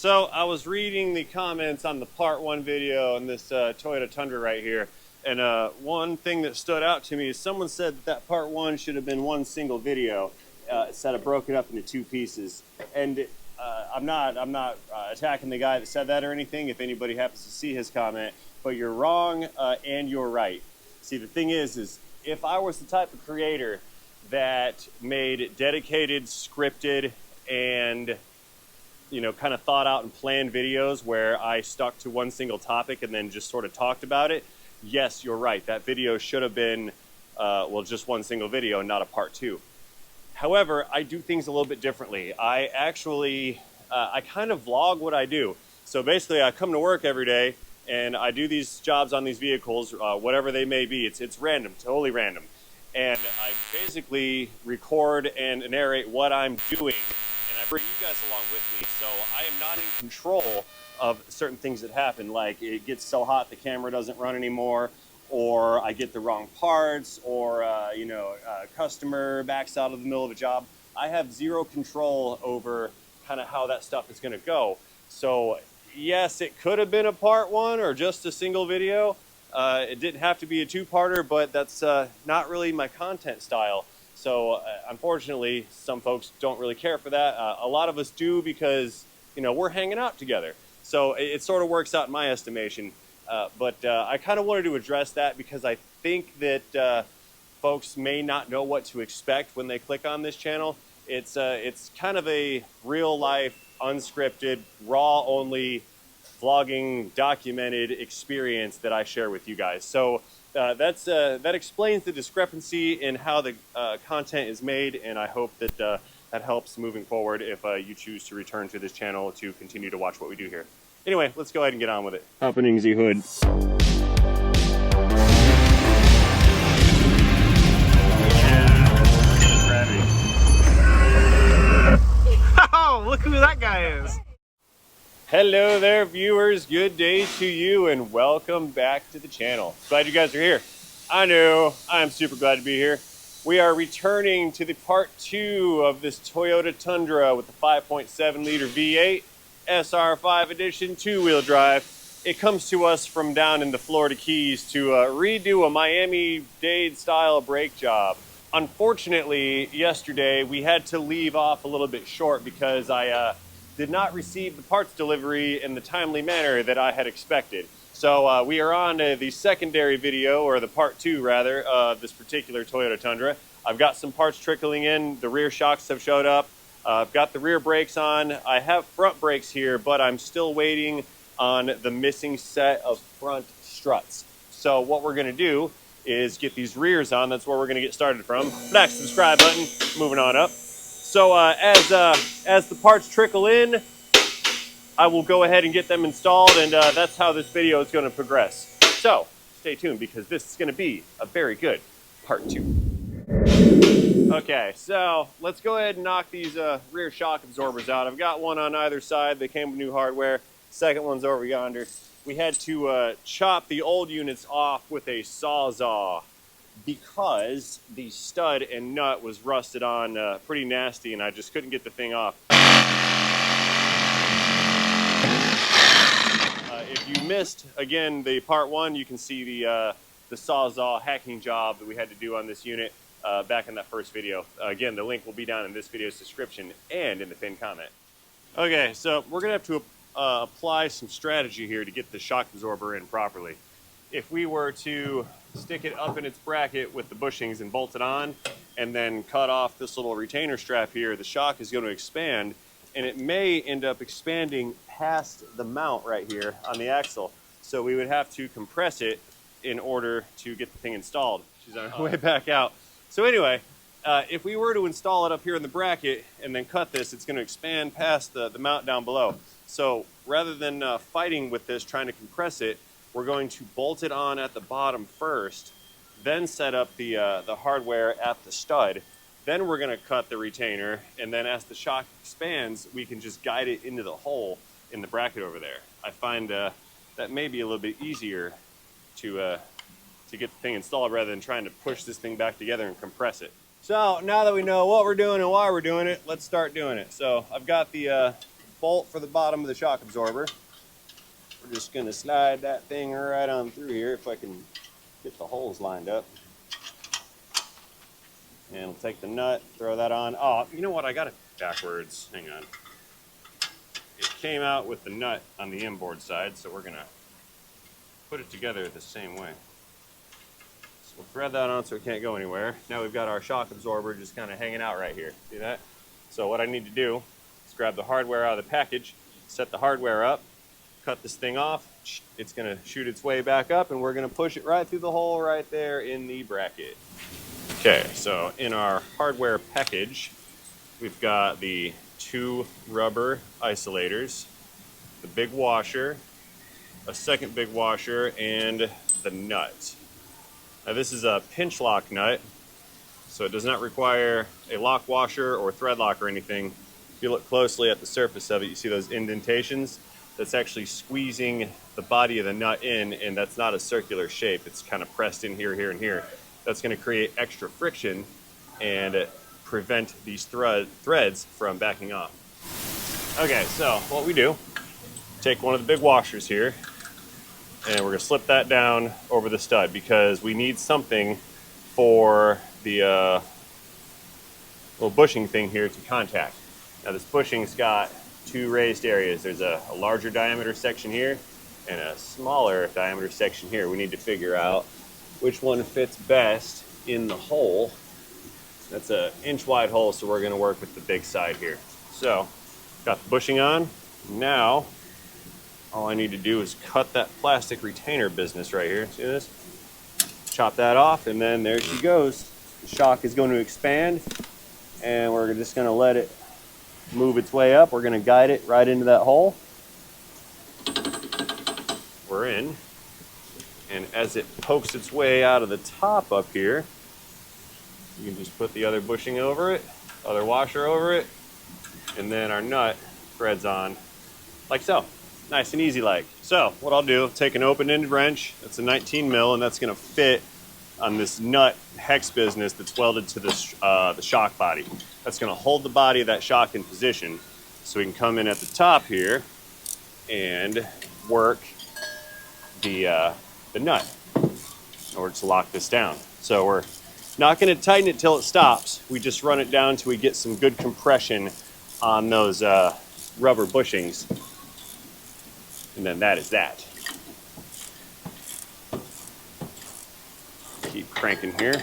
So I was reading the comments on the part 1 video on this Toyota Tundra right here, and one thing that stood out to me is someone said that part 1 should have been one single video instead of broken up into 2 pieces. And I'm not attacking the guy that said that or anything if anybody happens to see his comment, but you're wrong and you're right. See, the thing is if I was the type of creator that made dedicated, scripted, and kind of thought out and planned videos where I stuck to one single topic and then just sort of talked about it, yes, you're right. That video should have been, just one single video and not a part 2. However, I do things a little bit differently. I actually, I kind of vlog what I do. So basically, I come to work every day and I do these jobs on these vehicles, whatever they may be. It's random, totally random. And I basically record and narrate what I'm doing, and I bring you guys along with me. So I am not in control of certain things that happen, like it gets so hot the camera doesn't run anymore, or I get the wrong parts, or a customer backs out of the middle of a job. I have zero control over kind of how that stuff is going to go. So yes, it could have been a part 1 or just a single video. It didn't have to be a 2-parter, but that's not really my content style. So unfortunately, some folks don't really care for that. A lot of us do because, we're hanging out together. So it sort of works out in my estimation. But I kind of wanted to address that because I think that folks may not know what to expect when they click on this channel. It's kind of a real life, unscripted, raw only vlogging documented experience that I share with you guys. So that explains the discrepancy in how the content is made, and I hope that that helps moving forward if you choose to return to this channel to continue to watch what we do here. Anyway, let's go ahead and get on with it. Opening the hood. Oh, look who that guy is. Hello there, viewers. Good day to you, and welcome back to the channel. Glad you guys are here. I know, I'm super glad to be here. We are returning to the part 2 of this Toyota Tundra with the 5.7 liter V8 SR5 edition 2-wheel drive. It comes to us from down in the Florida Keys to redo a Miami-Dade style brake job. Unfortunately, yesterday we had to leave off a little bit short because I did not receive the parts delivery in the timely manner that I had expected. So we are on the secondary video, or the part 2 rather, of this particular Toyota Tundra. I've got some parts trickling in. The rear shocks have showed up. I've got the rear brakes on. I have front brakes here, but I'm still waiting on the missing set of front struts. So what we're gonna do is get these rears on. That's where we're gonna get started from. Back to the subscribe button, moving on up. So as the parts trickle in, I will go ahead and get them installed, and that's how this video is going to progress. So stay tuned because this is going to be a very good part 2. Okay, so let's go ahead and knock these rear shock absorbers out. I've got one on either side. They came with new hardware. Second one's over yonder. We had to chop the old units off with a sawzall because the stud and nut was rusted on pretty nasty, and I just couldn't get the thing off. If you missed, again, the part 1, you can see the sawzall hacking job that we had to do on this unit back in that first video. Again, the link will be down in this video's description and in the pinned comment. Okay, so we're going to have to apply some strategy here to get the shock absorber in properly. If we were to stick it up in its bracket with the bushings and bolt it on, and then cut off this little retainer strap here, the shock is going to expand, and it may end up expanding past the mount right here on the axle. So we would have to compress it in order to get the thing installed. She's on her way back out. So anyway, if we were to install it up here in the bracket and then cut this, it's going to expand past the mount down below. So rather than fighting with this, trying to compress it, we're going to bolt it on at the bottom first, then set up the hardware at the stud. Then we're going to cut the retainer, and then as the shock expands, we can just guide it into the hole in the bracket over there. I find that may be a little bit easier to get the thing installed rather than trying to push this thing back together and compress it. So now that we know what we're doing and why we're doing it, let's start doing it. So I've got the bolt for the bottom of the shock absorber. We're just gonna slide that thing right on through here if I can get the holes lined up. And we'll take the nut, throw that on. Oh, you know what? I got it backwards. Hang on. It came out with the nut on the inboard side, so we're gonna put it together the same way. So we'll thread that on so it can't go anywhere. Now we've got our shock absorber just kind of hanging out right here. See that? So what I need to do is grab the hardware out of the package, set the hardware up, cut this thing off. It's gonna shoot its way back up, and we're gonna push it right through the hole right there in the bracket. Okay, so in our hardware package, we've got the 2 rubber isolators, the big washer, a second big washer, and the nut. Now this is a pinch lock nut, so it does not require a lock washer or thread lock or anything. If you look closely at the surface of it, you see those indentations? That's actually squeezing the body of the nut in, and that's not a circular shape. It's kind of pressed in here, here, and here. That's going to create extra friction and prevent these threads from backing off. Okay, so what we do, take one of the big washers here, and we're going to slip that down over the stud because we need something for the little bushing thing here to contact. Now this bushing's got 2 raised areas. There's a larger diameter section here and a smaller diameter section here. We need to figure out which one fits best in the hole. That's an inch wide hole, so we're going to work with the big side here. So, got the bushing on. Now, all I need to do is cut that plastic retainer business right here. See this? Chop that off, and then there she goes. The shock is going to expand, and we're just going to let it move its way up. We're going to guide it right into that hole. We're in. And as it pokes its way out of the top up here, you can just put the other bushing over it, other washer over it, and then our nut threads on like so. Nice and easy like. So what I'll do, take an open-ended wrench, that's a 19 mil, and that's gonna fit on this nut hex business that's welded to the shock body. That's gonna hold the body of that shock in position so we can come in at the top here and work the nut in order to lock this down. So we're not going to tighten it till it stops. We just run it down till we get some good compression on those rubber bushings. And then that is that. Keep cranking here.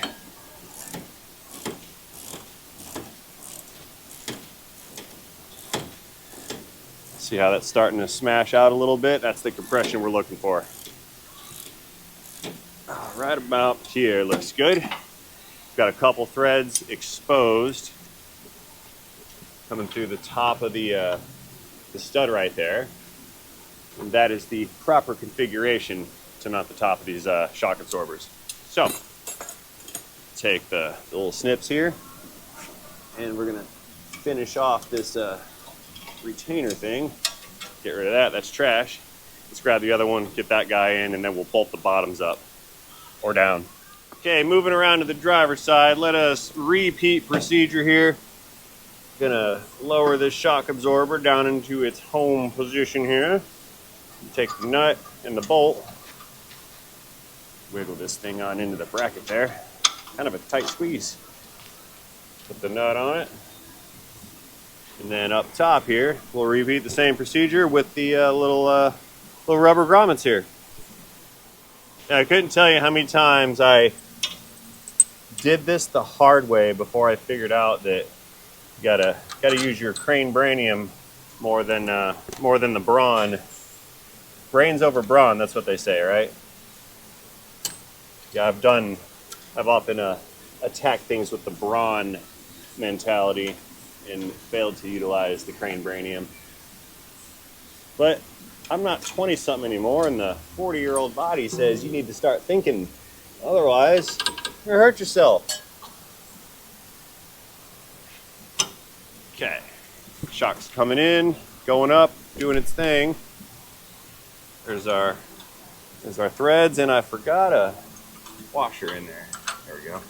See how that's starting to smash out a little bit? That's the compression we're looking for. Right about here looks good. Got a couple threads exposed coming through the top of the stud right there. And that is the proper configuration to mount the top of these shock absorbers. So, take the little snips here, and we're gonna finish off this retainer thing. Get rid of that, that's trash. Let's grab the other one, get that guy in, and then we'll bolt the bottoms up or down. Okay, moving around to the driver's side, let us repeat procedure here. Gonna lower this shock absorber down into its home position here. Take the nut and the bolt, wiggle this thing on into the bracket there. Kind of a tight squeeze. Put the nut on it. And then up top here, we'll repeat the same procedure with the little rubber grommets here. Now, I couldn't tell you how many times I did this the hard way before I figured out that you gotta use your crane branium more than the brawn. Brains over brawn, that's what they say, right? Yeah, I've often attacked things with the brawn mentality and failed to utilize the crane branium. But I'm not 20-something anymore, and the 40-year-old body says you need to start thinking. Otherwise, you're gonna hurt yourself. Okay, shock's coming in, going up, doing its thing. There's our threads, and I forgot a washer in there. There we go.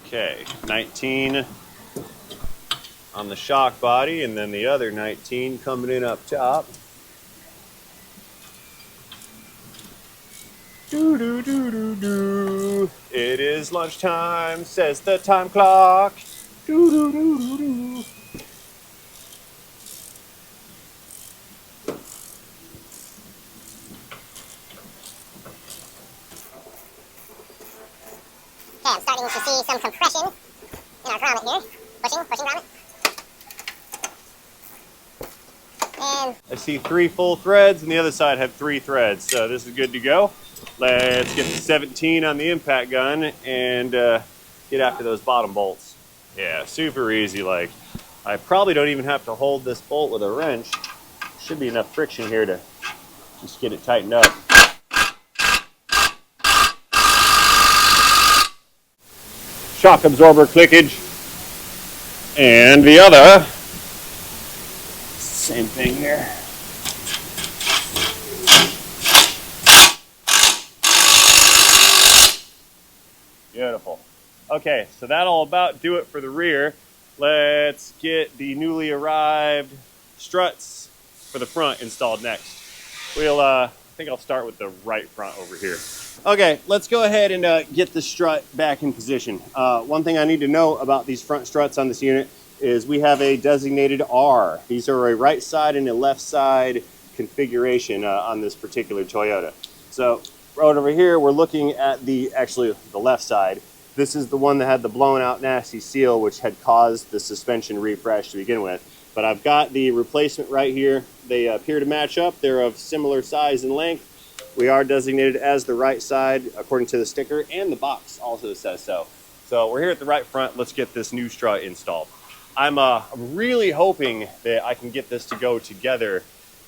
Okay, 19 on the shock body, and then the other 19 coming in up top. Do do do do do. It is lunchtime, says the time clock. Do do do do do. Okay, I'm starting to see some compression in our grommet here. Pushing grommet. And I see 3 full threads, and the other side had 3 threads, so this is good to go. Let's get the 17 on the impact gun and get after those bottom bolts. Yeah, super easy. Like, I probably don't even have to hold this bolt with a wrench. Should be enough friction here to just get it tightened up. Shock absorber clickage, and the other, same thing here. Beautiful. Okay, so that'll about do it for the rear. Let's get the newly arrived struts for the front installed next. I think I'll start with the right front over here. Okay, let's go ahead and get the strut back in position. One thing I need to know about these front struts on this unit is we have a designated R. These are a right side and a left side configuration on this particular Toyota. So right over here, we're looking at the left side. This is the one that had the blown out nasty seal, which had caused the suspension refresh to begin with. But I've got the replacement right here. They appear to match up. They're of similar size and length. We are designated as the right side according to the sticker, and the box also says so. So we're here at the right front. Let's get this new strut installed. I'm really hoping that I can get this to go together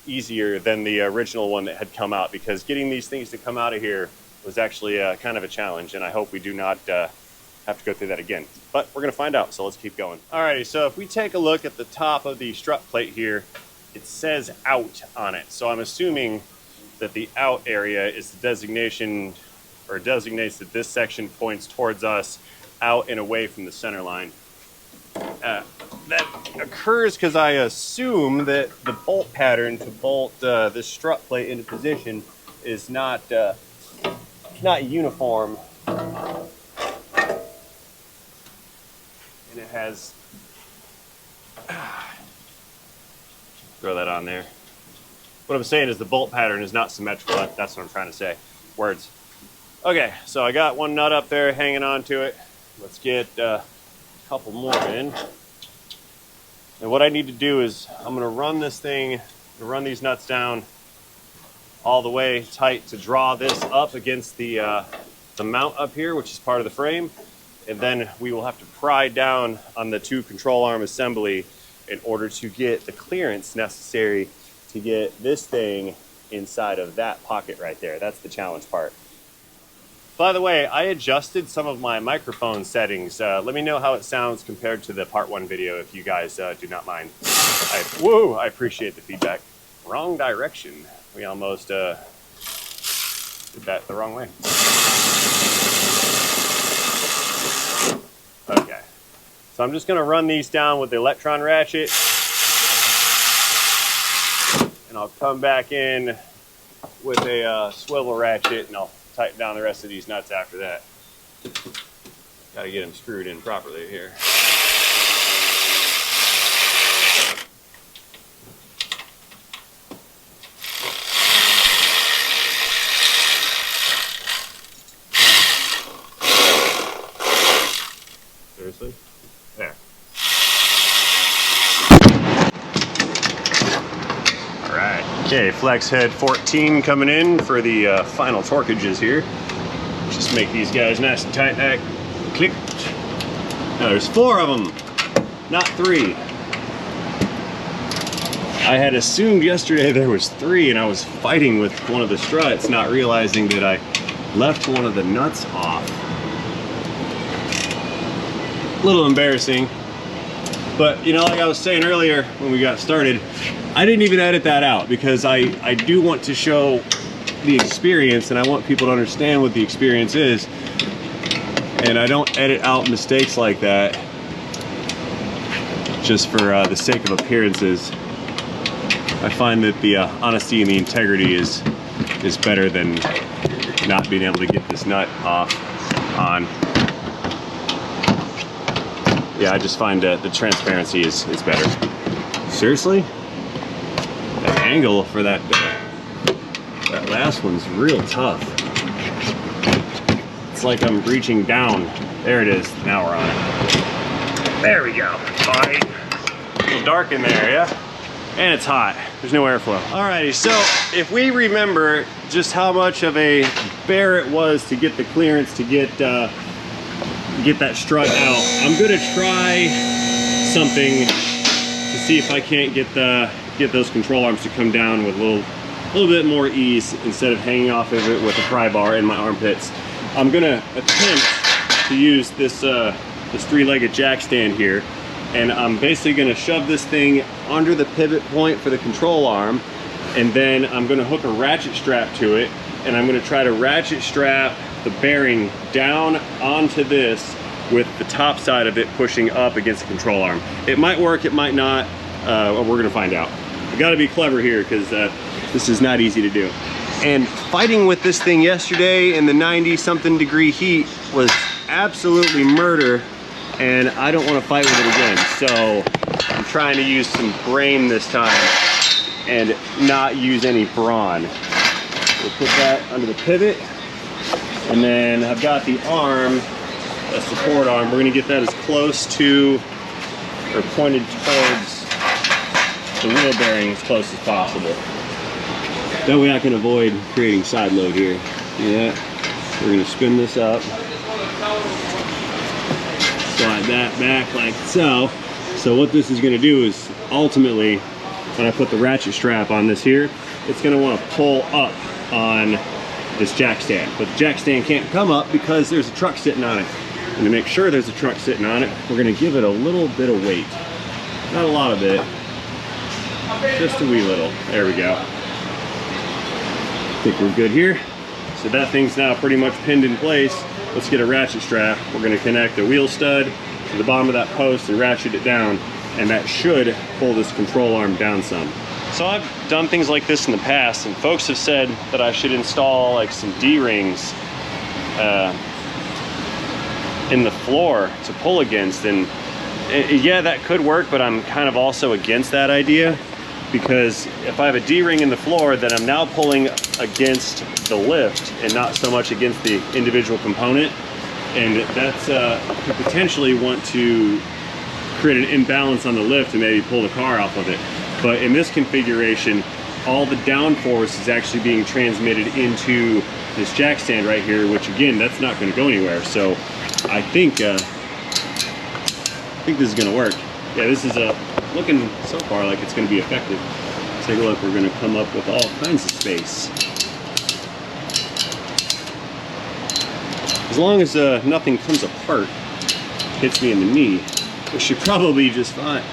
easier than the original one that had come out, because getting these things to come out of here was actually kind of a challenge, and I hope we do not have to go through that again. But we're going to find out, so let's keep going. Alrighty, so if we take a look at the top of the strut plate here, it says out on it. So I'm assuming that the out area is the designation, or designates that this section points towards us out and away from the center line. That occurs because I assume that the bolt pattern to bolt this strut plate into position is not uniform, and it has throw that on there. What I'm saying is the bolt pattern is not symmetrical. That's what I'm trying to say. Words. Okay, so I got one nut up there hanging on to it. Let's get a couple more in. And what I need to do is I'm going to run this thing, run these nuts down all the way tight to draw this up against the mount up here, which is part of the frame. And then we will have to pry down on the 2 control arm assembly in order to get the clearance necessary to get this thing inside of that pocket right there. That's the challenge part. By the way, I adjusted some of my microphone settings. Let me know how it sounds compared to the part 1 video if you guys do not mind. I appreciate the feedback. Wrong direction. We almost did that the wrong way. Okay, so I'm just going to run these down with the electron ratchet, and I'll come back in with a swivel ratchet, and I'll tighten down the rest of these nuts after that. Got to get them screwed in properly here. Seriously? There. Alright. Okay, flex head 14 coming in for the final torquages here. Just make these guys nice and tight. Click. Now there's 4 of them, not 3. I had assumed yesterday there was 3, and I was fighting with one of the struts, not realizing that I left one of the nuts off. A little embarrassing, but you know, like I was saying earlier when we got started, I didn't even edit that out because I do want to show the experience, and I want people to understand what the experience is. and I don't edit out mistakes like that just for the sake of appearances. I find that the honesty and the integrity is better than not being able to get this nut off on. Yeah, I just find the transparency is better. Seriously? That angle for that last one's real tough. It's like I'm reaching down. There it is. Now we're on it. There we go. All right. A little dark in there, yeah? And it's hot. There's no airflow. Alrighty, so if we remember just how much of a bear it was to get the clearance to get that strut out, I'm gonna try something to see if I can't get those control arms to come down with a little bit more ease instead of hanging off of it with a pry bar in my armpits. I'm gonna attempt to use this three-legged jack stand here, and I'm basically gonna shove this thing under the pivot point for the control arm, and then I'm gonna hook a ratchet strap to it, and I'm gonna try to ratchet strap the bearing down onto this with the top side of it pushing up against the control arm. It might work, it might not. We're gonna find out. We gotta be clever here because this is not easy to do. And fighting with this thing yesterday in the 90-something degree heat was absolutely murder, and I don't want to fight with it again. So I'm trying to use some brain this time and not use any brawn. We'll put that under the pivot, and then I've got the arm, a support arm. We're gonna get that as close to, or pointed towards the wheel bearing as close as possible. That way I can avoid creating side load here. Yeah, we're gonna spin this up. Slide that back like so. So what this is gonna do is ultimately, when I put the ratchet strap on this here, it's gonna wanna pull up on this jack stand. But the jack stand can't come up because there's a truck sitting on it. And to make sure there's a truck sitting on it, we're gonna give it a little bit of weight. Not a lot of it, just a wee little. There we go. I think we're good here. So that thing's now pretty much pinned in place. Let's get a ratchet strap. We're gonna connect a wheel stud to the bottom of that post and ratchet it down, and that should pull this control arm down some. So I've done things like this in the past, and folks have said that I should install like some D-rings in the floor to pull against, and yeah, that could work, but I'm kind of also against that idea, because if I have a D-ring in the floor, then I'm now pulling against the lift and not so much against the individual component, and that's could potentially want to create an imbalance on the lift and maybe pull the car off of it. But in this configuration, all the downforce is actually being transmitted into this jack stand right here, which again, that's not going to go anywhere. So I think this is going to work. Yeah, this is looking so far like it's going to be effective. Let's take a look. We're going to come up with all kinds of space. As long as nothing comes apart, hits me in the knee, it should probably be just fine.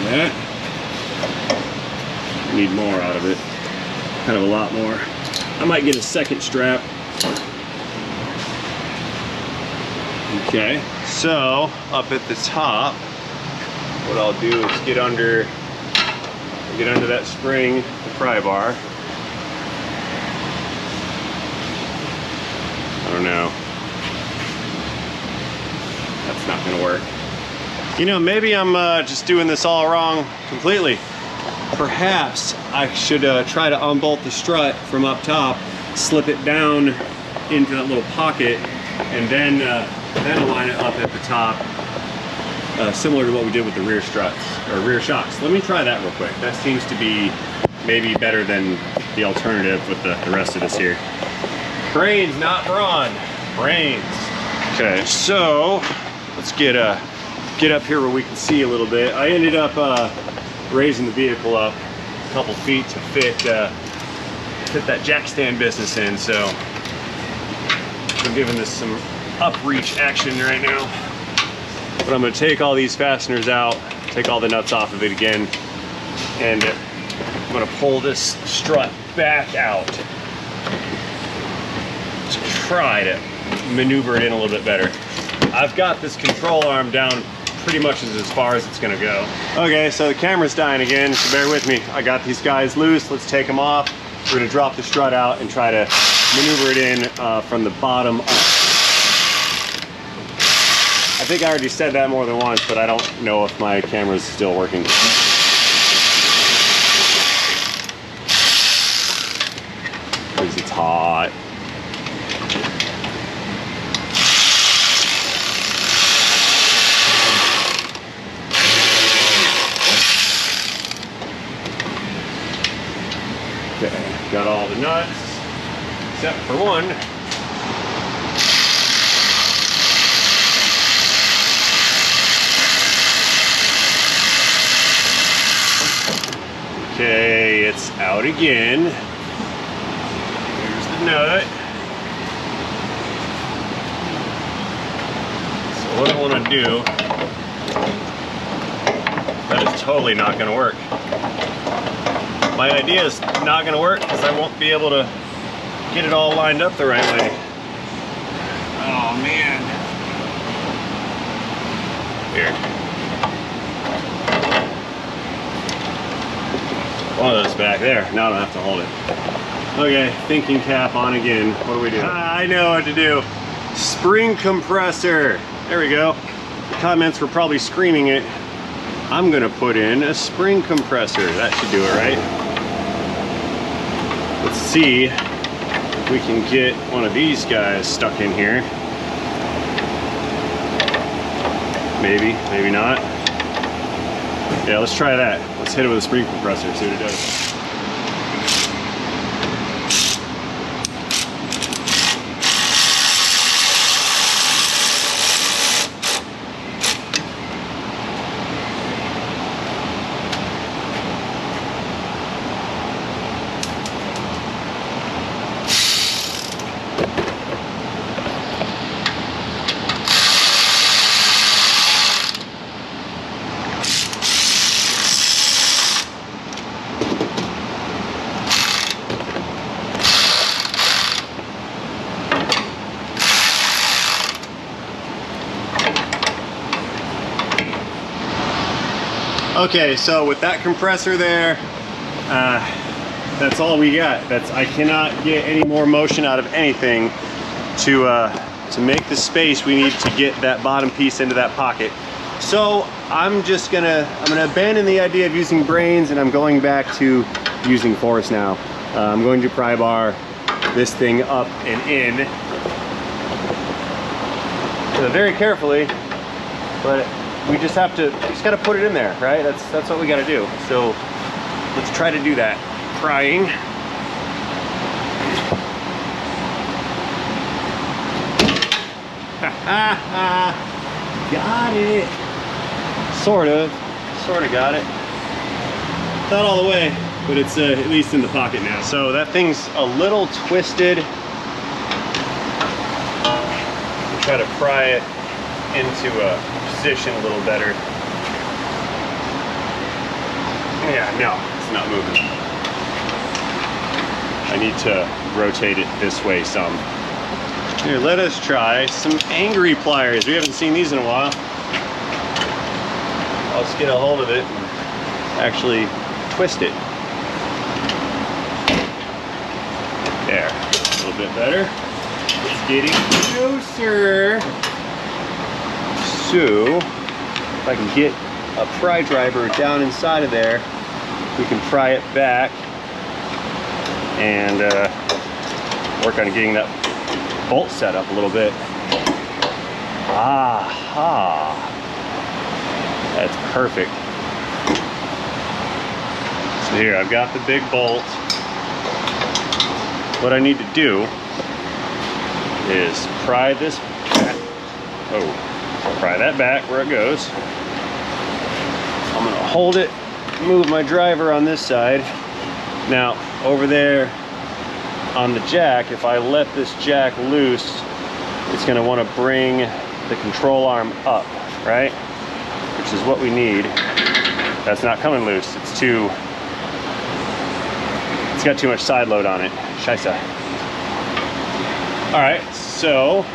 That. Need more out of it. Kind of a lot more. I might get a second strap. Okay, so up at the top, what I'll do is get under that spring, the pry bar. I don't know. That's not gonna work. You know, maybe I'm just doing this all wrong completely. Perhaps I should try to unbolt the strut from up top, slip it down into that little pocket, and then align it up at the top, similar to what we did with the rear struts, or rear shocks. Let me try that real quick. That seems to be maybe better than the alternative with the rest of this here. Brains, not brawn. Brains. Okay, so let's get up here where we can see a little bit. I ended up raising the vehicle up a couple feet to fit that jack stand business in, so I'm giving this some up-reach action right now. But I'm going to take all these fasteners out, take all the nuts off of it again, and I'm going to pull this strut back out to try to maneuver it in a little bit better. I've got this control arm down pretty much as far as it's gonna go. Okay, so the camera's dying again, so bear with me. I got these guys loose, let's take them off. We're gonna drop the strut out and try to maneuver it in from the bottom up. I think I already said that more than once, but I don't know if my camera's still working. Because it's hot. Okay, got all the nuts, except for one. Okay, it's out again. Here's the nut. So what I want to do, that is totally not going to work. My idea is not going to work because I won't be able to get it all lined up the right way. Oh man. Here. One of those back there. Now I don't have to hold it. Okay, thinking cap on again. What do we do? I know what to do. Spring compressor. There we go. The comments were probably screaming it. I'm gonna put in a spring compressor. That should do it, right? Let's see if we can get one of these guys stuck in here. Maybe, maybe not. Yeah, let's try that. Let's hit it with a spring compressor, see what it does. Okay, so with that compressor there, that's all we got. I cannot get any more motion out of anything to make the space we need to get that bottom piece into that pocket. So I'm gonna abandon the idea of using brains, and I'm going back to using force now. I'm going to pry bar this thing up and in very carefully, but we just gotta put it in there, right? That's what we gotta do. So let's try to do that. Prying. Got it. Sort of got it. Not all the way, but it's at least in the pocket now. So that thing's a little twisted. We'll try to pry it into a position a little better. Yeah, no, it's not moving. I need to rotate it this way some. Here, let us try some angry pliers. We haven't seen these in a while. I'll just get a hold of it and actually twist it. There, a little bit better. It's getting closer. So, if I can get a pry driver down inside of there, we can pry it back and work on getting that bolt set up a little bit. Aha! That's perfect. So here, I've got the big bolt. What I need to do is pry this back. Oh. Pry that back where it goes. I'm gonna hold it, move my driver on this side. Now, over there on the jack, if I let this jack loose, it's gonna wanna bring the control arm up, right? Which is what we need. That's not coming loose. It's got too much side load on it. Scheisse. All right, so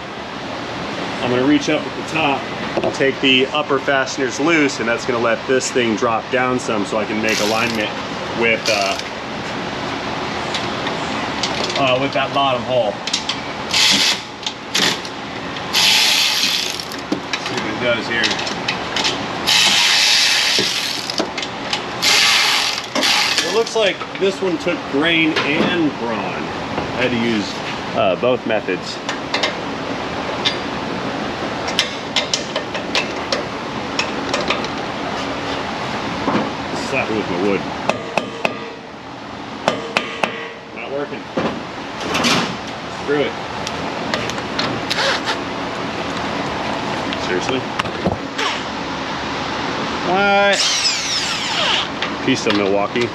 I'm gonna reach up at the top and take the upper fasteners loose, and that's gonna let this thing drop down some so I can make alignment with that bottom hole. Let's see what it does here. It looks like this one took grain and brawn. I had to use both methods. Slap it with my wood. Not working. Screw it. Seriously? What? Piece of Milwaukee.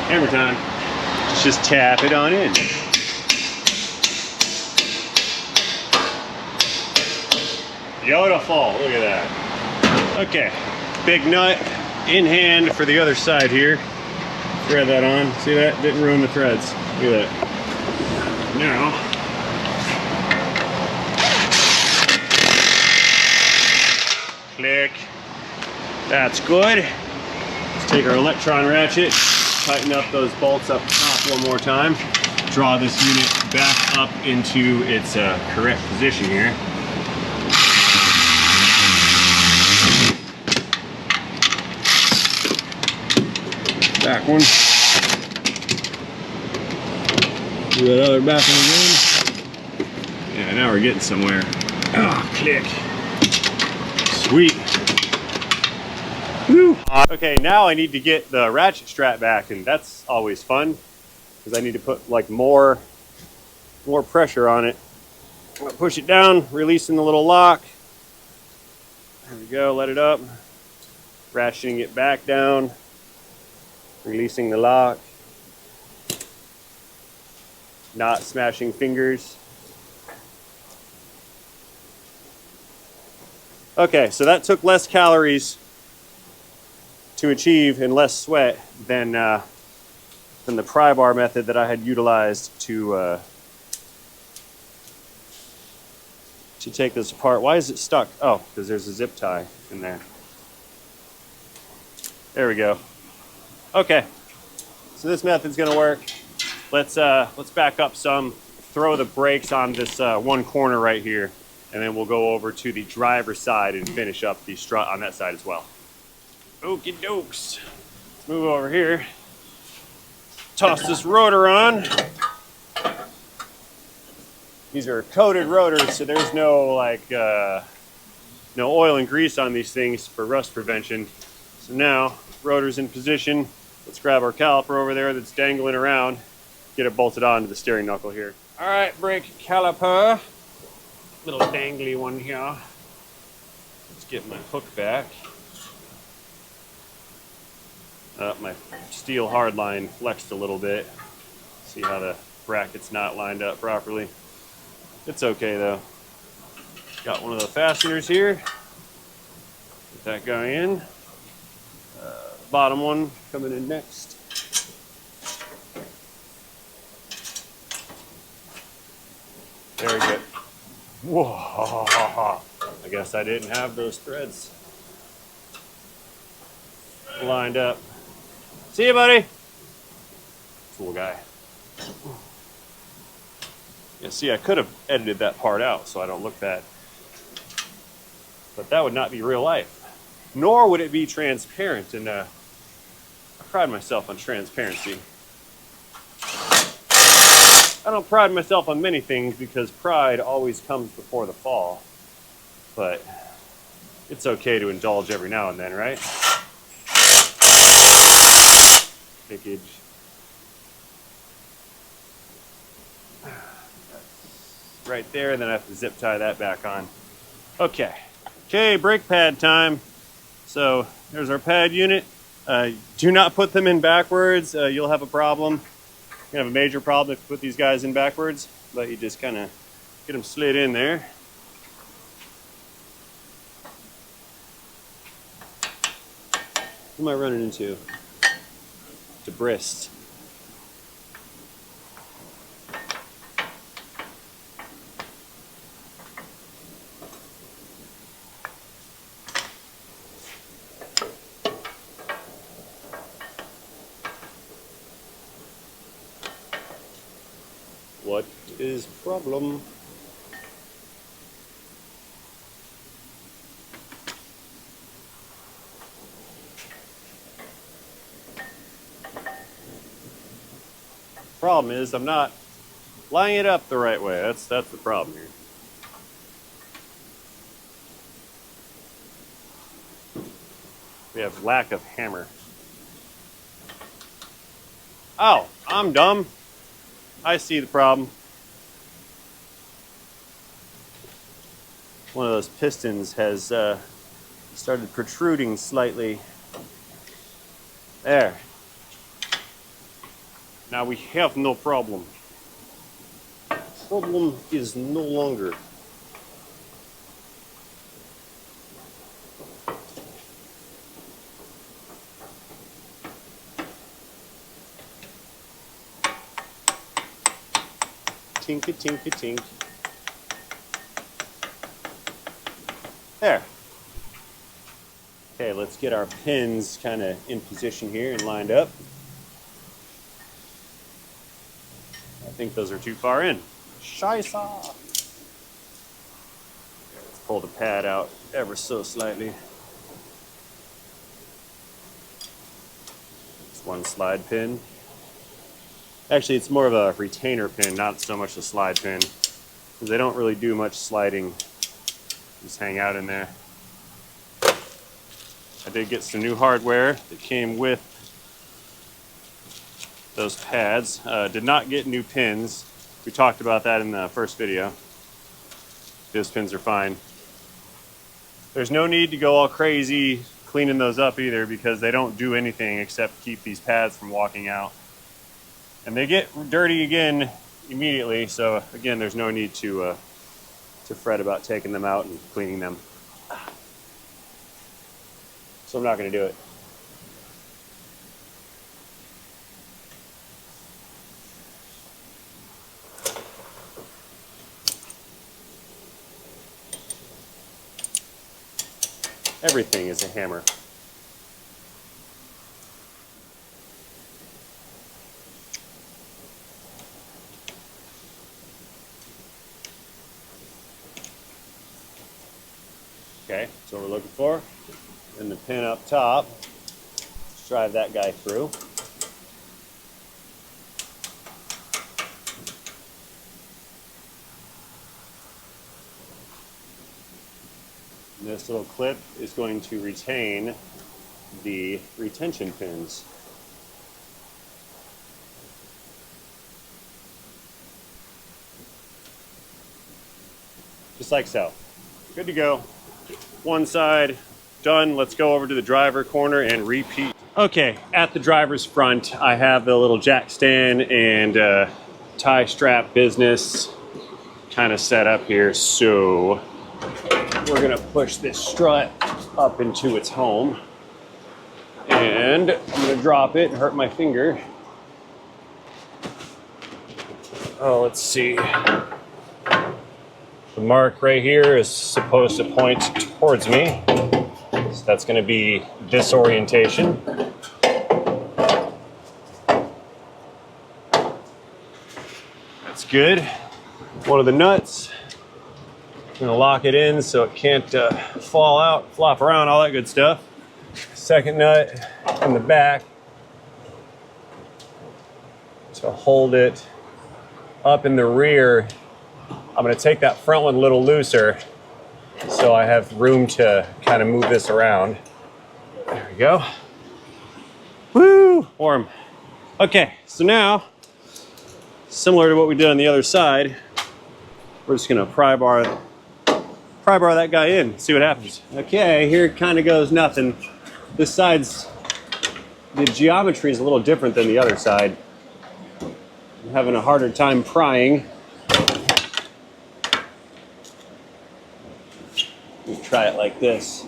Hammer time. Just tap it on in. Beautiful, look at that. Okay, big nut in hand for the other side here. Thread that on, see that? Didn't ruin the threads. Look at that. Now, click. That's good. Let's take our electron ratchet, tighten up those bolts up top one more time. Draw this unit back up into its correct position here. Back one. Do that other back one again. Yeah, now we're getting somewhere. Oh, click. Sweet. Woo. Okay, now I need to get the ratchet strap back, and that's always fun because I need to put like more pressure on it. I'm gonna push it down, releasing the little lock. There we go, let it up. Ratcheting it back down, releasing the lock. Not smashing fingers. Okay, so that took less calories to achieve and less sweat than the pry bar method that I had utilized to take this apart. Why is it stuck? Oh, because there's a zip tie in there. There we go. Okay, so this method's gonna work. Let's back up some, throw the brakes on this one corner right here, and then we'll go over to the driver's side and finish up the strut on that side as well. Okie dokes. Let's move over here. Toss this rotor on. These are coated rotors, so there's no no oil and grease on these things for rust prevention. So now, rotor's in position. Let's grab our caliper over there that's dangling around. Get it bolted onto the steering knuckle here. All right, brake caliper. Little dangly one here. Let's get my hook back. My steel hardline flexed a little bit. See how the bracket's not lined up properly. It's okay though. Got one of the fasteners here. Get that going in. Bottom one coming in next. Very good. Whoa! I guess I didn't have those threads lined up. See you, buddy. Cool guy. Yeah, see, I could have edited that part out so I don't look bad. But that would not be real life. Nor would it be transparent, and I pride myself on transparency. I don't pride myself on many things because pride always comes before the fall. But it's okay to indulge every now and then, right? Pickage. Right there, and then I have to zip tie that back on. Okay. Okay, brake pad time. So there's our pad unit. Do not put them in backwards. You'll have a problem. You have a major problem if you put these guys in backwards, but you just kind of get them slid in there. am I running into? Debris. What is problem? Problem is I'm not lining it up the right way. That's the problem here. We have lack of hammer. Oh, I'm dumb. I see the problem. One of those pistons has started protruding slightly. There. Now we have no problem. Problem is no longer. Tinka, tinka, tink. There. Okay, let's get our pins kind of in position here and lined up. I think those are too far in. Scheisse. Let's pull the pad out ever so slightly. It's one slide pin. Actually, it's more of a retainer pin, not so much a slide pin, because they don't really do much sliding. Just hang out in there. I did get some new hardware that came with those pads. Did not get new pins. We talked about that in the first video. Those pins are fine. There's no need to go all crazy cleaning those up either, because they don't do anything except keep these pads from walking out. And they get dirty again immediately, so again, there's no need to fret about taking them out and cleaning them. So I'm not going to do it. Everything is a hammer. Okay, that's what we're looking for. And the pin up top, let's drive that guy through. And this little clip is going to retain the retention pins. Just like so. Good to go. One side done. Let's go over to the driver corner and repeat. Okay, at the driver's front, I have the little jack stand and tie strap business kind of set up here. So we're gonna push this strut up into its home, and I'm gonna drop it and hurt my finger. Oh, let's see. The mark right here is supposed to point towards me. So that's going to be this orientation. That's good. One of the nuts. I'm going to lock it in so it can't fall out, flop around, all that good stuff. Second nut in the back to hold it up in the rear. I'm going to take that front one a little looser so I have room to kind of move this around. There we go. Woo! Warm. Okay, so now, similar to what we did on the other side, we're just going to pry bar that guy in, see what happens. Okay, here it kind of goes nothing. This side's, the geometry is a little different than the other side. I'm having a harder time prying. Try it like this.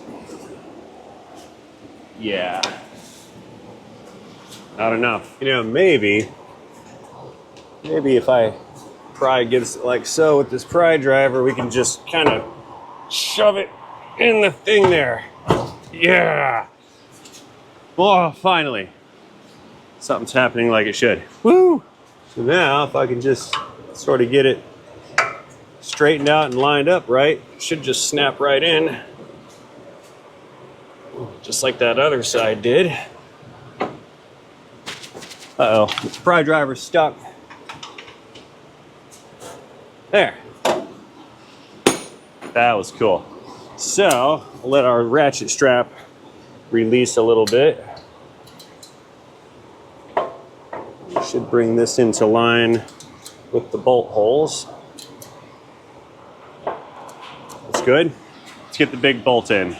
Yeah. Not enough. You know, maybe if I pry against it like so with this pry driver, we can just kind of shove it in the thing there. Yeah. Oh, finally. Something's happening like it should. Woo! So now if I can just sort of get it straightened out and lined up right, it should just snap right in. Just like that other side did. Uh-oh, the pry driver's stuck. There. That was cool. So, I'll let our ratchet strap release a little bit. We should bring this into line with the bolt holes. That's good. Let's get the big bolt in.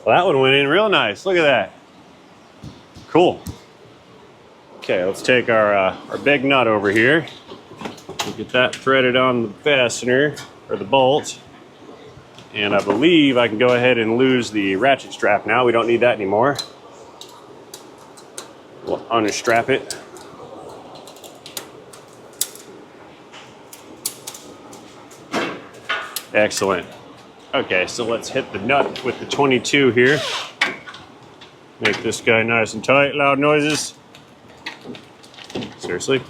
Well, that one went in real nice. Look at that. Cool. Okay, let's take our big nut over here. We'll get that threaded on the fastener, or the bolt. And I believe I can go ahead and lose the ratchet strap now. We don't need that anymore. We'll unstrap it. Excellent. Okay, so let's hit the nut with the 22 here. Make this guy nice and tight. Loud noises. Seriously?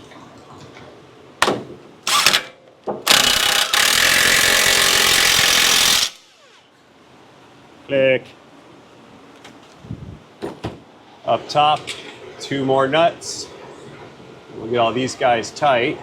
Click. Up top, 2 more nuts. We'll get all these guys tight.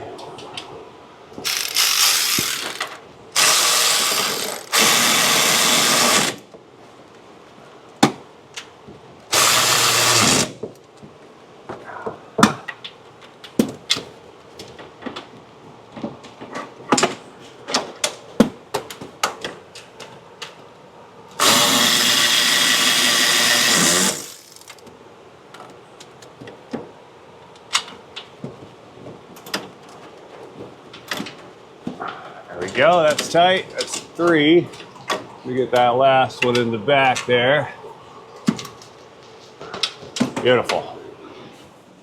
Go, that's tight. That's 3. We get that last one in the back there. Beautiful.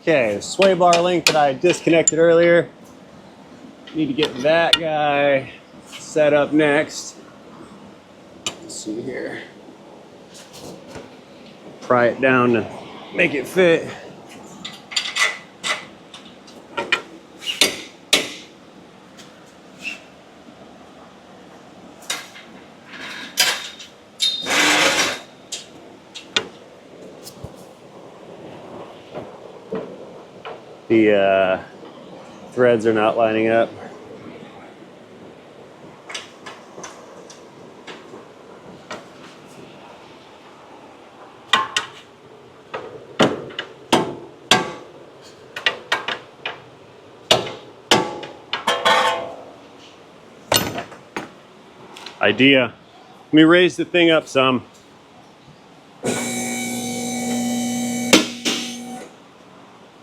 Okay, the sway bar link that I disconnected earlier. Need to get that guy set up next. Let's see here. Pry it down to make it fit. The threads are not lining up. Idea. Let me raise the thing up some.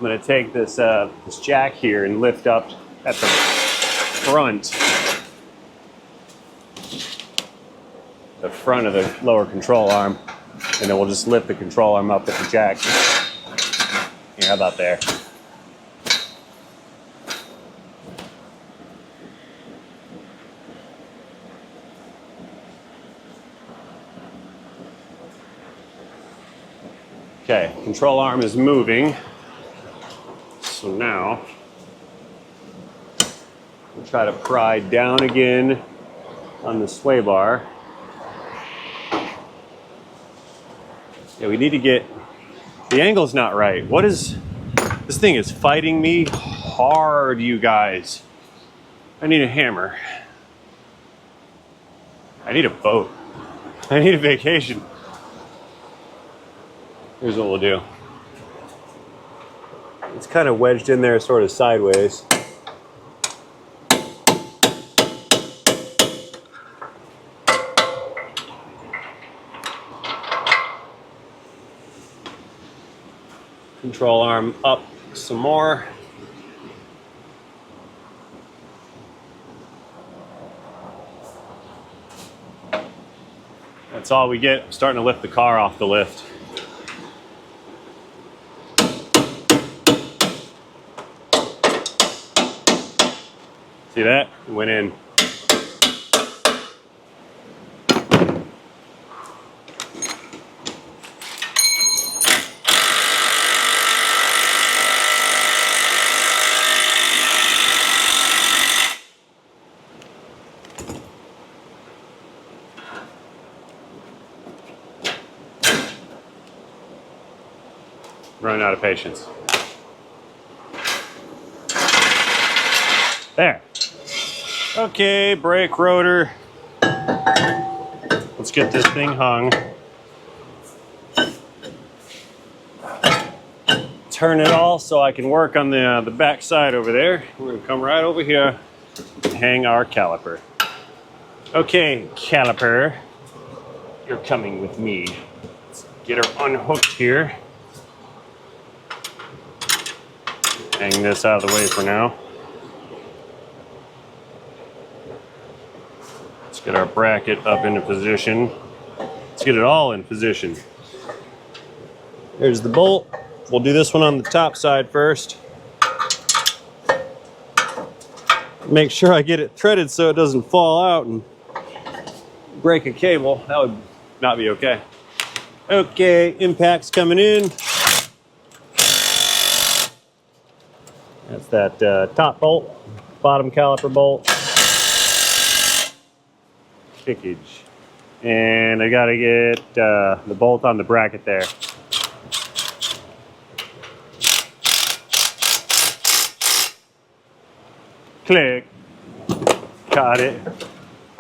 I'm going to take this this jack here and lift up at the front of the lower control arm, and then we'll just lift the control arm up with the jack. Here, how about there? Okay, control arm is moving. So now, we'll try to pry down again on the sway bar. Yeah, we need to get, the angle's not right. What is, this thing is fighting me hard, you guys. I need a hammer. I need a boat. I need a vacation. Here's what we'll do. It's kind of wedged in there sort of sideways. Control arm up some more. That's all we get. I'm starting to lift the car off the lift. See that? It went in. Running out of patience. There. Okay, brake rotor. Let's get this thing hung. Turn it all so I can work on the back side over there. We're gonna come right over here and hang our caliper. Okay, caliper, you're coming with me. Let's get her unhooked here. Hang this out of the way for now. Let's get our bracket up into position. Let's get it all in position. There's the bolt. We'll do this one on the top side first. Make sure I get it threaded so it doesn't fall out and break a cable. That would not be okay. Okay, impact's coming in. That's that top bolt, bottom caliper bolt, stickage. And I gotta get the bolt on the bracket there. Click, got it.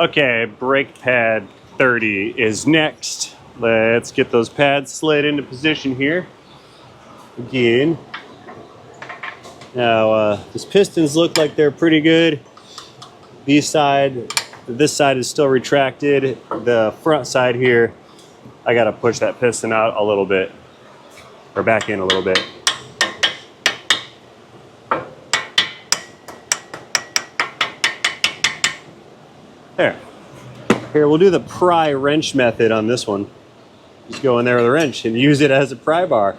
Okay, brake pad 30 is next. Let's get those pads slid into position here. Again. Now, these pistons look like they're pretty good. This side is still retracted. The front side here, I gotta push that piston out a little bit, or back in a little bit. There. Here, we'll do the pry wrench method on this one. Just go in there with a wrench and use it as a pry bar.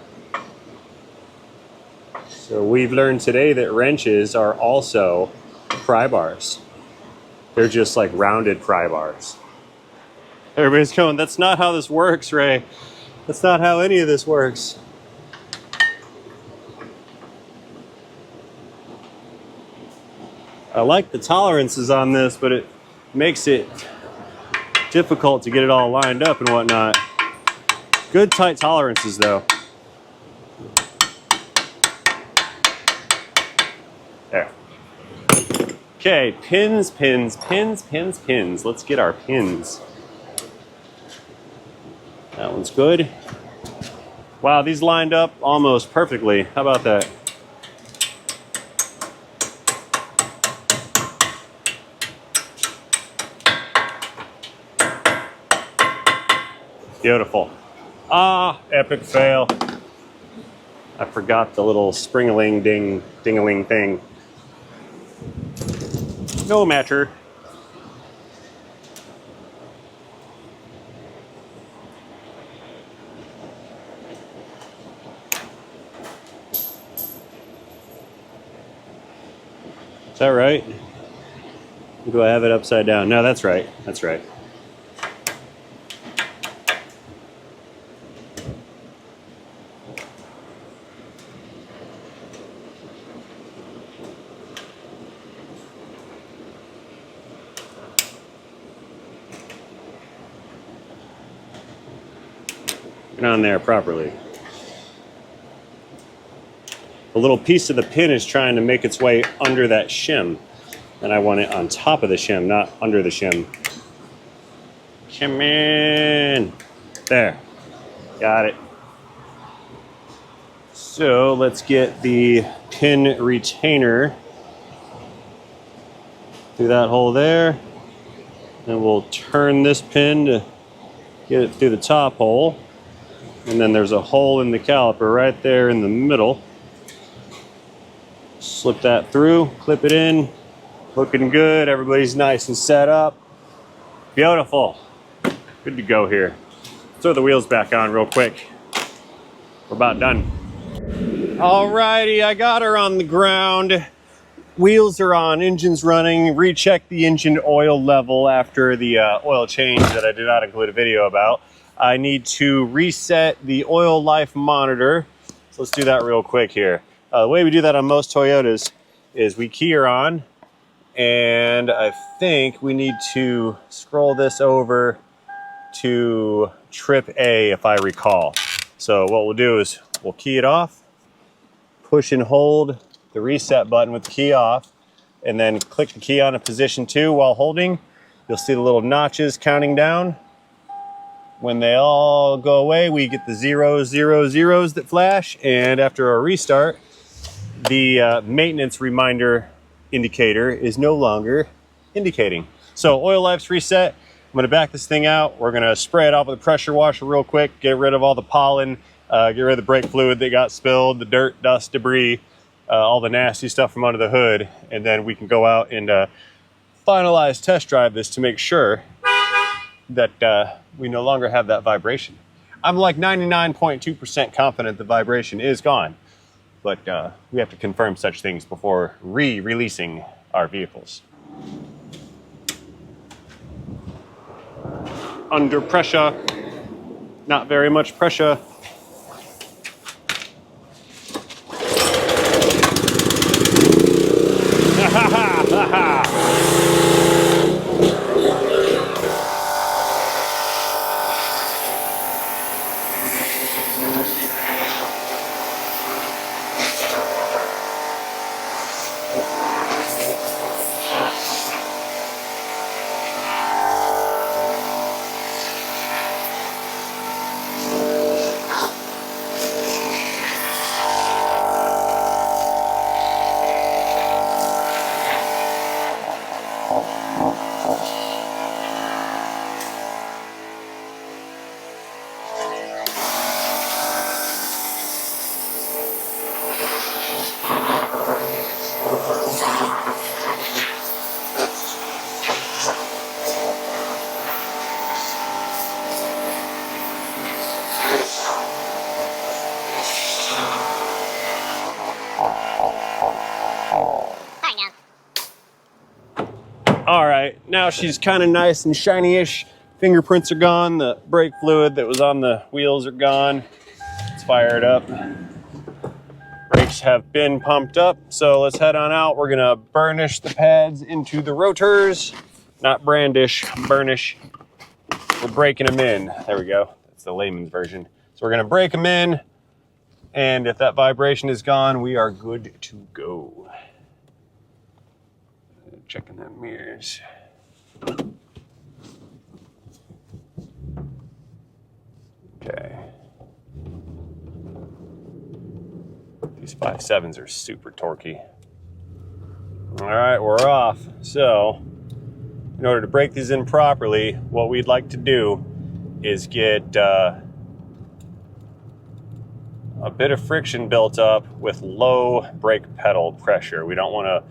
So we've learned today that wrenches are also pry bars. They're just like rounded pry bars. Everybody's going, that's not how this works, Ray. That's not how any of this works. I like the tolerances on this, but it makes it difficult to get it all lined up and whatnot. Good tight tolerances though. There. Okay, pins, pins, pins, pins, pins. Let's get our pins. That one's good. Wow, these lined up almost perfectly. How about that? Beautiful. Ah, epic fail. I forgot the little spring-a-ling ding-a-ling thing. No matter. Is that right? Or do I have it upside down? No, that's right. That's right. On there properly. A little piece of the pin is trying to make its way under that shim, and I want it on top of the shim, not under the shim. Come in. There. Got it. So let's get the pin retainer through that hole there, and we'll turn this pin to get it through the top hole. And then there's a hole in the caliper right there in the middle. Slip that through, clip it in. Looking good, everybody's nice and set up. Beautiful. Good to go here. Throw the wheels back on real quick. We're about done. Alrighty, I got her on the ground. Wheels are on, engine's running. Recheck the engine oil level after the oil change that I did not include a video about. I need to reset the oil life monitor. So let's do that real quick here. The way we do that on most Toyotas is we key her on, and I think we need to scroll this over to trip A if I recall. So what we'll do is we'll key it off, push and hold the reset button with the key off, and then click the key on in position 2 while holding. You'll see the little notches counting down. When they all go away, we get the 0, 0, 0s that flash, and after a restart, the maintenance reminder indicator is no longer indicating. So oil life's reset. I'm gonna back this thing out. We're gonna spray it off with a pressure washer real quick, get rid of all the pollen, get rid of the brake fluid that got spilled, the dirt, dust, debris, all the nasty stuff from under the hood, and then we can go out and finalize test drive this to make sure that we no longer have that vibration. I'm like 99.2% confident the vibration is gone, but we have to confirm such things before releasing our vehicles. Under pressure, not very much pressure. All right, now she's kind of nice and shiny-ish. Fingerprints are gone. The brake fluid that was on the wheels are gone. Let's fire it up. Brakes have been pumped up, so let's head on out. We're gonna burnish the pads into the rotors. Not brandish, burnish. We're breaking them in. There we go. That's the layman's version. So we're gonna break them in, and if that vibration is gone, we are good to go. Checking them mirrors. Okay. These 5.7s are super torquey. All right, we're off. So, in order to break these in properly, what we'd like to do is get a bit of friction built up with low brake pedal pressure. We don't want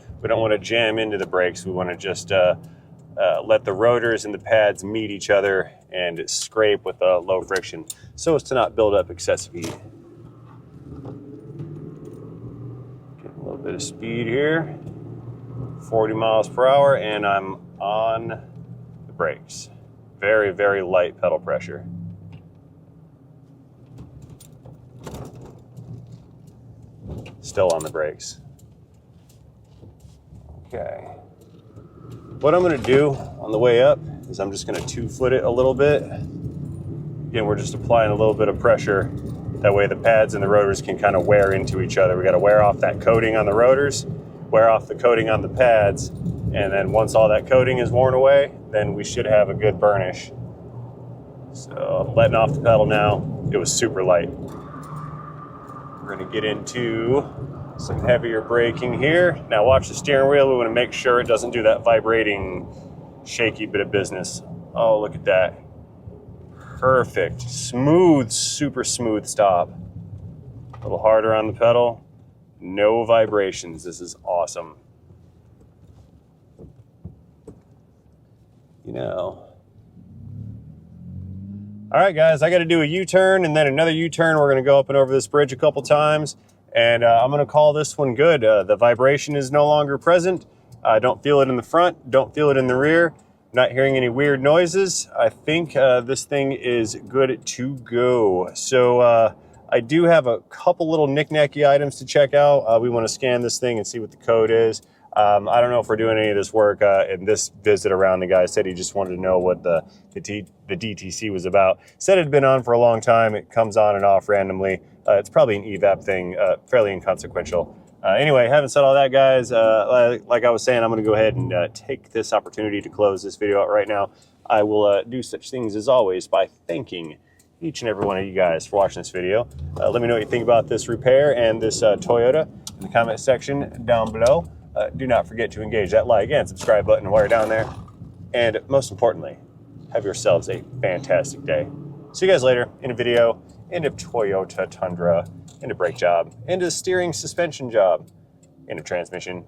to jam into the brakes. We want to just let the rotors and the pads meet each other and scrape with low friction so as to not build up excessive heat. Get a little bit of speed here. 40 miles per hour, and I'm on the brakes. Very, very light pedal pressure. Still on the brakes. Okay. What I'm going to do on the way up is I'm just going to 2-foot it a little bit. Again, we're just applying a little bit of pressure. That way the pads and the rotors can kind of wear into each other. We got to wear off that coating on the rotors, wear off the coating on the pads, and then once all that coating is worn away, then we should have a good burnish. So I'm letting off the pedal now. It was super light. We're going to get into some heavier braking here. Now watch the steering wheel. We want to make sure it doesn't do that vibrating, shaky bit of business. Oh, look at that. Perfect. Smooth, super smooth stop. A little harder on the pedal. No vibrations. This is awesome. You know, All right, guys, I got to do a U-turn and then another U-turn. We're going to go up and over this bridge a couple times, and I'm going to call this one good. The vibration is no longer present. I don't feel it in the front, don't feel it in the rear. Not hearing any weird noises. I think this thing is good to go. So I do have a couple little knick-knacky items to check out. We want to scan this thing and see what the code is. I don't know if we're doing any of this work in this visit around. The guy said he just wanted to know what the DTC was about. Said it had been on for a long time. It comes on and off randomly. It's probably an evap thing, fairly inconsequential. Anyway, having said all that, guys, like I was saying, I'm going to go ahead and take this opportunity to close this video out right now. I will do such things as always by thanking each and every one of you guys for watching this video. Let me know what you think about this repair and this Toyota in the comment section down below. Do not forget to engage that like and subscribe button while you're down there. And most importantly, have yourselves a fantastic day. See you guys later in a video, in a Toyota Tundra, in a brake job, in a steering suspension job, in a transmission.